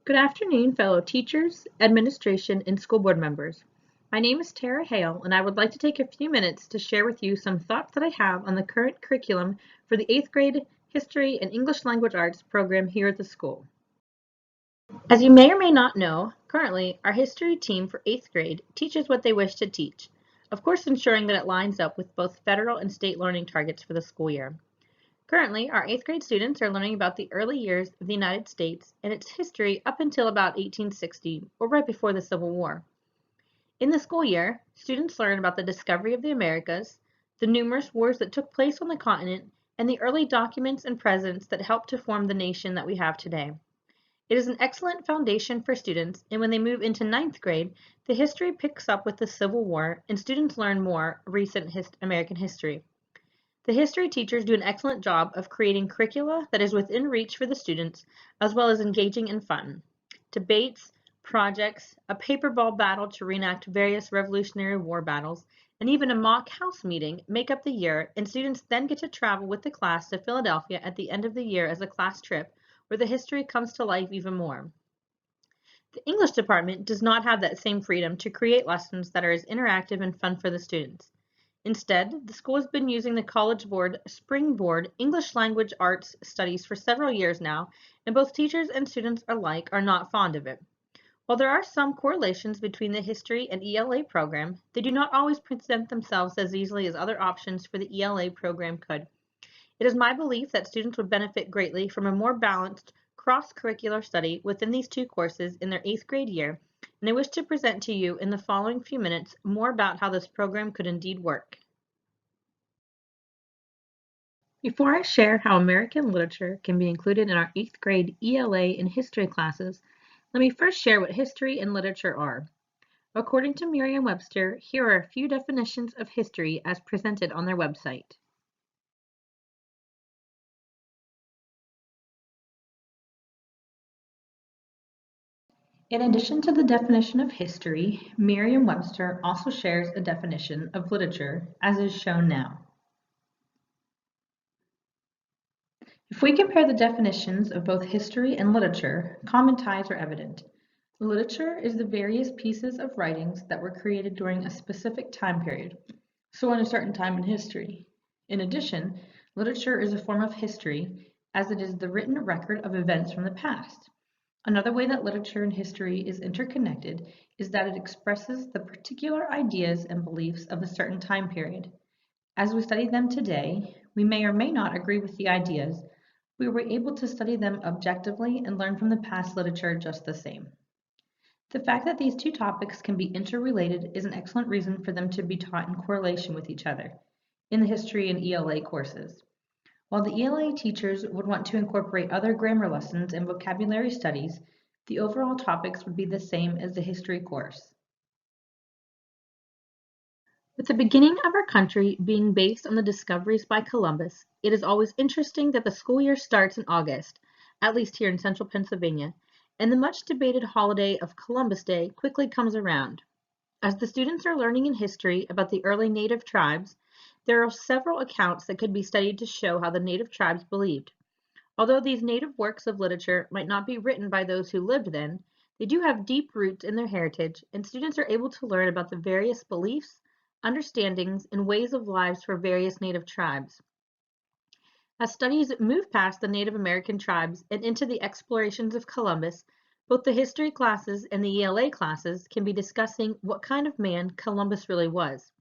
Good afternoon, fellow teachers, administration, and school board members. My name is Tara Hale, and I would like to take a few minutes to share with you some thoughts that I have on the current curriculum for the 8th grade History and English Language Arts program here at the school. As you may or may not know, currently our history team for 8th grade teaches what they wish to teach, of course ensuring that it lines up with both federal and state learning targets for the school year. Currently, our 8th grade students are learning about the early years of the United States and its history up until about 1860, or right before the Civil War. In the school year, students learn about the discovery of the Americas, the numerous wars that took place on the continent, and the early documents and presents that helped to form the nation that we have today. It is an excellent foundation for students, and when they move into 9th grade, the history picks up with the Civil War, and students learn more recent American history. The history teachers do an excellent job of creating curricula that is within reach for the students, as well as engaging and fun. Debates, projects, a paper ball battle to reenact various Revolutionary War battles, and even a mock house meeting make up the year, and students then get to travel with the class to Philadelphia at the end of the year as a class trip, where the history comes to life even more. The English department does not have that same freedom to create lessons that are as interactive and fun for the students. Instead, the school has been using the College Board Springboard English Language Arts Studies for several years now, and both teachers and students alike are not fond of it. While there are some correlations between the History and ELA program, they do not always present themselves as easily as other options for the ELA program could. It is my belief that students would benefit greatly from a more balanced, cross-curricular study within these two courses in their 8th grade year, and I wish to present to you in the following few minutes more about how this program could indeed work. Before I share how American literature can be included in our 8th grade ELA and history classes, let me first share what history and literature are. According to Merriam-Webster, here are a few definitions of history as presented on their website. In addition to the definition of history, Merriam-Webster also shares a definition of literature, as is shown now. If we compare the definitions of both history and literature, common ties are evident. Literature is the various pieces of writings that were created during a specific time period, so in a certain time in history. In addition, literature is a form of history as it is the written record of events from the past. Another way that literature and history is interconnected is that it expresses the particular ideas and beliefs of a certain time period. As we study them today, we may or may not agree with the ideas. We were able to study them objectively and learn from the past literature just the same. The fact that these two topics can be interrelated is an excellent reason for them to be taught in correlation with each other in the history and ELA courses. While the ELA teachers would want to incorporate other grammar lessons and vocabulary studies, the overall topics would be the same as the history course. With the beginning of our country being based on the discoveries by Columbus, it is always interesting that the school year starts in August, at least here in central Pennsylvania, and the much debated holiday of Columbus Day quickly comes around. As the students are learning in history about the early native tribes, there are several accounts that could be studied to show how the native tribes believed. Although these native works of literature might not be written by those who lived then, they do have deep roots in their heritage, and students are able to learn about the various beliefs, understandings, and ways of lives for various native tribes. As studies move past the Native American tribes and into the explorations of Columbus, both the history classes and the ELA classes can be discussing what kind of man Columbus really was.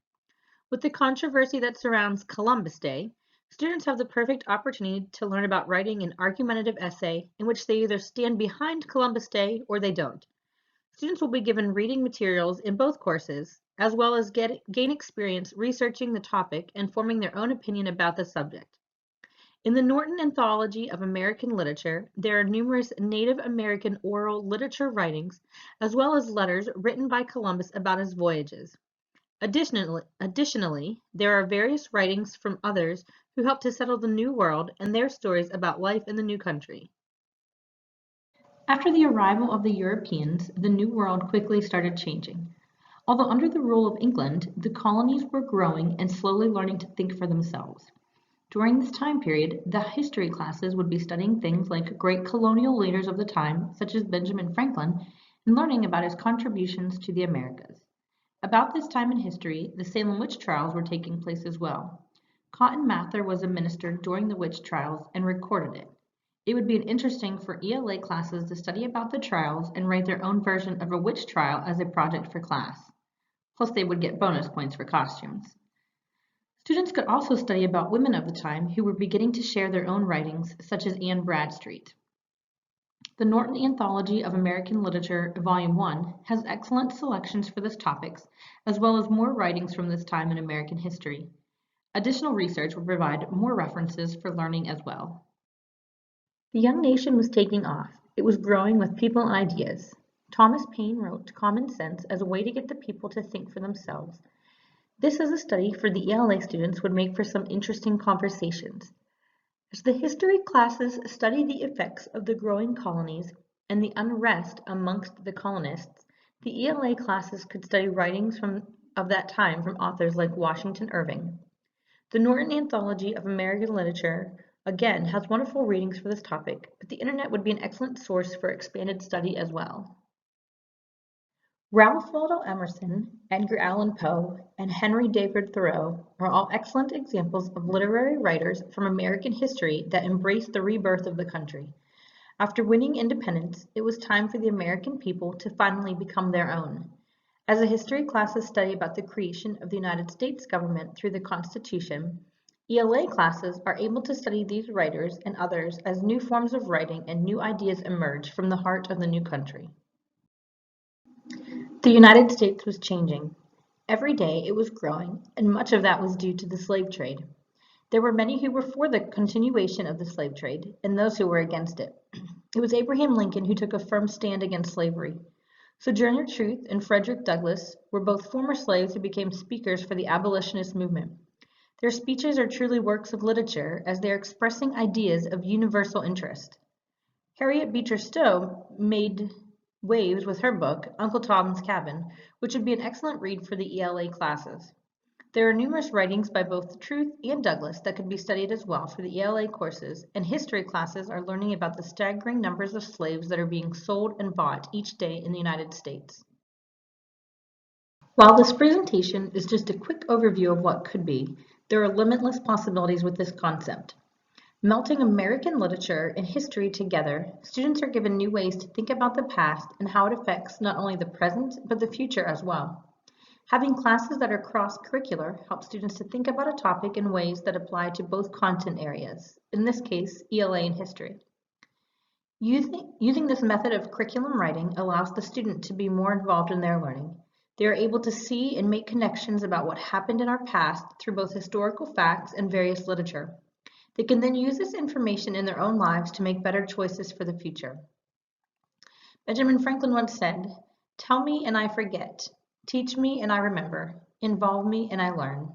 With the controversy that surrounds Columbus Day, students have the perfect opportunity to learn about writing an argumentative essay in which they either stand behind Columbus Day or they don't. Students will be given reading materials in both courses, as well as gain experience researching the topic and forming their own opinion about the subject. In the Norton Anthology of American Literature, there are numerous Native American oral literature writings, as well as letters written by Columbus about his voyages. Additionally, there are various writings from others who helped to settle the New World and their stories about life in the new country. After the arrival of the Europeans, the New World quickly started changing. Although under the rule of England, the colonies were growing and slowly learning to think for themselves. During this time period, the history classes would be studying things like great colonial leaders of the time, such as Benjamin Franklin, and learning about his contributions to the Americas. About this time in history, the Salem witch trials were taking place as well. Cotton Mather was a minister during the witch trials and recorded it. It would be interesting for ELA classes to study about the trials and write their own version of a witch trial as a project for class. Plus, they would get bonus points for costumes. Students could also study about women of the time who were beginning to share their own writings, such as Anne Bradstreet. The Norton Anthology of American Literature, Volume 1, has excellent selections for this topics, as well as more writings from this time in American history. Additional research will provide more references for learning as well. The young nation was taking off. It was growing with people and ideas. Thomas Paine wrote Common Sense as a way to get the people to think for themselves. This as a study for the ELA students would make for some interesting conversations. As the history classes study the effects of the growing colonies and the unrest amongst the colonists, the ELA classes could study writings of that time from authors like Washington Irving. The Norton Anthology of American Literature, again, has wonderful readings for this topic, but the internet would be an excellent source for expanded study as well. Ralph Waldo Emerson, Edgar Allan Poe, and Henry David Thoreau are all excellent examples of literary writers from American history that embraced the rebirth of the country. After winning independence, it was time for the American people to finally become their own. As a history classes study about the creation of the United States government through the Constitution, ELA classes are able to study these writers and others as new forms of writing and new ideas emerge from the heart of the new country. The United States was changing. Every day it was growing, and much of that was due to the slave trade. There were many who were for the continuation of the slave trade, and those who were against it. It was Abraham Lincoln who took a firm stand against slavery. Sojourner Truth and Frederick Douglass were both former slaves who became speakers for the abolitionist movement. Their speeches are truly works of literature as they are expressing ideas of universal interest. Harriet Beecher Stowe made waves with her book, Uncle Tom's Cabin, which would be an excellent read for the ELA classes. There are numerous writings by both Truth and Douglass that could be studied as well for the ELA courses, and history classes are learning about the staggering numbers of slaves that are being sold and bought each day in the United States. While this presentation is just a quick overview of what could be, there are limitless possibilities with this concept. Melting American literature and history together, students are given new ways to think about the past and how it affects not only the present, but the future as well. Having classes that are cross-curricular helps students to think about a topic in ways that apply to both content areas, in this case, ELA and history. Using this method of curriculum writing allows the student to be more involved in their learning. They are able to see and make connections about what happened in our past through both historical facts and various literature. They can then use this information in their own lives to make better choices for the future. Benjamin Franklin once said, "Tell me and I forget. Teach me and I remember. Involve me and I learn."